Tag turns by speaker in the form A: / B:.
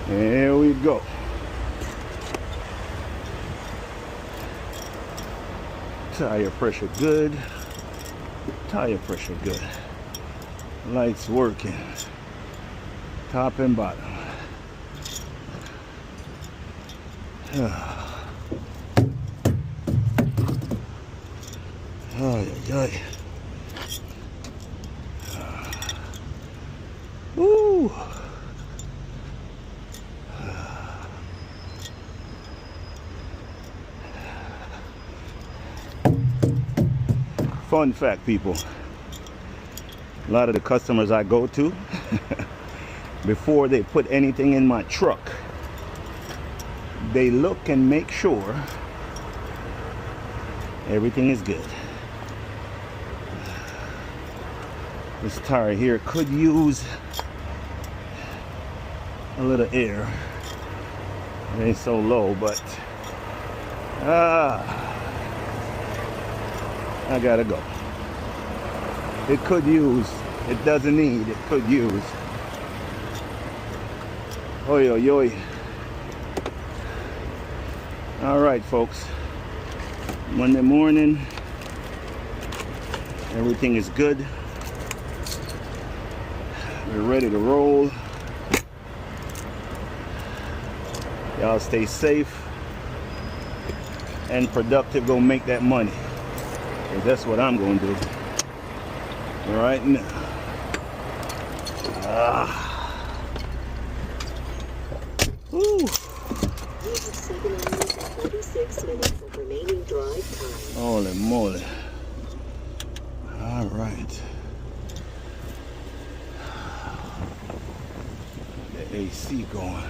A: There we go. Tire pressure good. Tire pressure good. Lights working. Top and bottom. Ay. Woo. Fun fact, people. A lot of the customers I go to, before they put anything in my truck, they look and make sure everything is good. This tire here could use a little air. It ain't so low, but I gotta go. It could use, it doesn't need, it could use. Oi, oi, oi. All right, folks. Monday morning. Everything is good. We're ready to roll. Y'all stay safe and productive. Go make that money. And that's what I'm going to do right now. Woo.
B: You have 7 hours and 46 minutes of remaining drive time.
A: Holy moly. All right. The AC going.